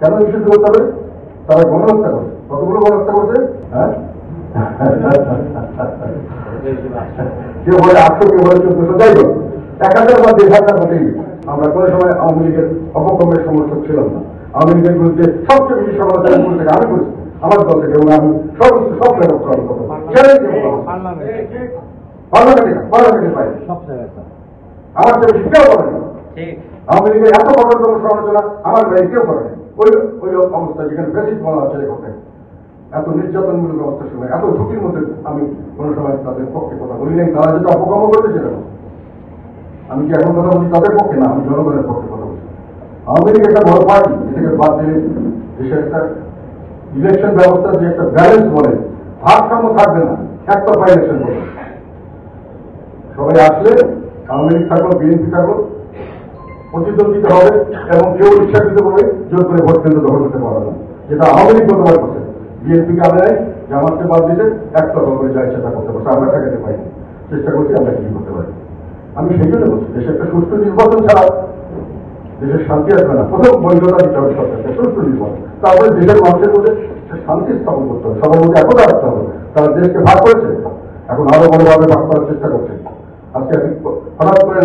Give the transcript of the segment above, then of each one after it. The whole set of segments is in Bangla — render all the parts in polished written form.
কেন নিষিদ্ধ করতে হবে? তারা গণহত্যা করছে। কতগুলো গণহত্যা করছে? হ্যাঁ, কেউ বলে 800, কেউ বলে 1400, যাই হোক 1000 বা 1500 হতেই। আমরা কোনো সময় আওয়ামী লীগের অপকর্মের সমর্থক ছিলাম না। আওয়ামী লীগের বিরুদ্ধে সবচেয়ে বেশি সমালোচনা থেকে আমি করেছি, আমার দল থেকে, এবং আমি সর্বোচ্চ সব জায়গায় পার্লামেন্টে পাই আমার চেয়ে বেশি কেউ করে না। আওয়ামী লীগের এত কঠোরতম সমালোচনা আমার ভাই কেউ করে না। ওই অবস্থা যেখানে বেসিক বলা হচ্ছে করতে, এত নির্যাতনমূলক অবস্থা শুনে, এত ঝুঁকির মধ্যে আমি কোনো সময় তাদের পক্ষে কথা বলি নাই। তারা যেটা অপকর্ম করতে সেটা আমি কি এখন কথা বলছি তাদের পক্ষে না, আমি জনগণের পক্ষে কথা বলছি। আওয়ামী লীগ একটা বড় পার্টি, এটাকে বাদ দিলে দেশের একটা ইলেকশন ব্যবস্থার যে একটা ব্যালেন্স বলে, ভারসাম্য থাকবে না, একতরফা ইলেকশন বলে। সবাই আসলে আওয়ামী লীগ থাকলো, বিএনপি থাকলো, প্রতিদ্বন্দ্বিতা হবে এবং কেউ ইচ্ছাকৃত ভাবে জোর করে ভোট কেন্দ্র দখল করতে পারবে না, যেটা আওয়ামী লীগ গতবার করছে। বিএনপিকে আনে নাই, জামাতকে বাদ দিতে একতরফা করে যা ইচ্ছা করতে পারছে। আমরা ঠেকাতে পাইনি, চেষ্টা করছি আমরা কি করতে পারি। আমি সেই জন্য বলছি, দেশে একটা সুষ্ঠু নির্বাচন ছাড়া দেশের শান্তি আসবে না। প্রথম বৈধতা দিতে হবে সরকারকে, সুষ্ঠু নির্বাচন। তারপরে দেশের মানুষের মধ্যে শান্তি স্থাপন করতে হবে, সবার মধ্যে একতা রাখতে হবে। তারা দেশকে ভাগ করেছে, এখন আরো বড়ভাবে ভাগ করার চেষ্টা করছে। আজকে হঠাৎ করে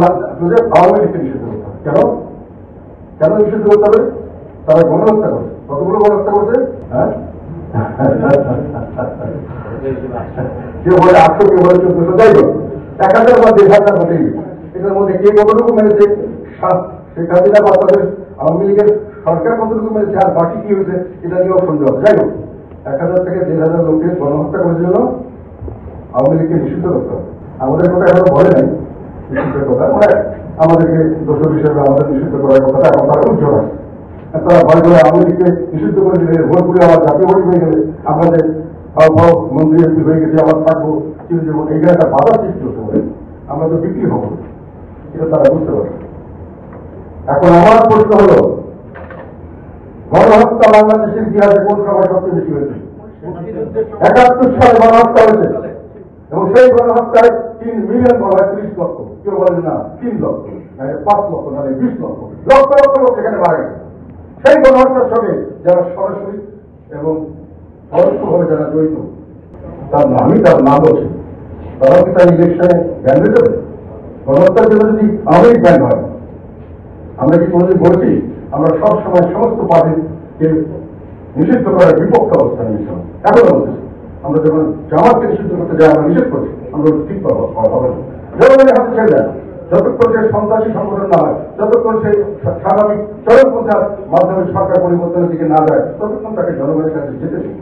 আওয়ামী লীগকে নিষিদ্ধ করতে হবে। কেন কেন নিষিদ্ধ করতে হবে? তারা গণহত্যা করছে। কতগুলো গণহত্যা করছে? হ্যাঁ, কেউ বলে 800, কেউ বলে 1400, যাই হোক 1000 বা 1500 হতেই। এটার মধ্যে কে কতটুকু মেরেছে, শেখ হাসিনা বা তাদের আওয়ামী লীগের সরকার কতটুকু মেরেছে, আর বাকি কি হয়েছে এটা নিয়েও সন্দেহ। যাই হোক 1000 থেকে 1500 লোককে গণহত্যা করার জন্য আওয়ামী লীগকে নিষিদ্ধ করতে হবে। আমাদের কথা এখনো বলে নাই নিষিদ্ধের কথা, মানে আমাদেরকে দোষক হিসেবে আমাদের নিষিদ্ধ করার কথাটা এখন তারা উজ্জ্বল আছে। তারা ভয় করে আওয়ামী লীগকে নিষিদ্ধ করে দিলে, ভোট করে আবার জাতীয় ভোট হয়ে গেলে আমরা যে মন্ত্রী এমপি হয়ে গেছি, আবার থাকবো চিরজীবন, এইখানে একটা বাধা সৃষ্টি হতে পারে, আমরা তো বিক্রি হবো, এটা তারা বুঝতে পারবে। এখন আমার প্রশ্ন হলো, গণহত্যা বাংলাদেশের ইতিহাসে কোন সময় সবচেয়ে বেশি হয়েছে? 71 সালে গণহত্যা হয়েছে, এবং সেই গণহত্যায় 3 মিলিয়ন বলা হয়, 30 লক্ষ, কেউ বলেন না 3 লক্ষ, 5 লক্ষ, না 20 লক্ষ, লক্ষ লক্ষ লোক এখানে মারা গেছে। সেই গণহত্যার সঙ্গে যারা সরাসরি এবং পরোক্ষভাবে যারা জড়িত, তার নাম বলছে, তারা কি তার ইলেকশনে ব্যান হয়ে যাবে? গণহত্যার জন্য যদি আওয়ামী লীগ ব্যান হয়, আমরা কি কোনোদিন বলছি? আমরা সবসময় সমস্ত পার্টিকে নিষিদ্ধ করার বিপক্ষ অবস্থান নিয়েছিলাম, এখনো বলতেছি। আমরা যখন জামাতকে নিষিদ্ধ করতে যাই আমরা নিষেধ করছি, আমরা ঠিক হবে না। জনগণের হাতে ছেড়ে দেয়, যতক্ষণ সে সন্ত্রাসী সংগঠন না হয়, যতক্ষণ সে স্বাভাবিক চরমপন্থার মাধ্যমে সরকার পরিবর্তনের দিকে না যায়, ততক্ষণ তাকে জনগণের কাছে যেতে দিই।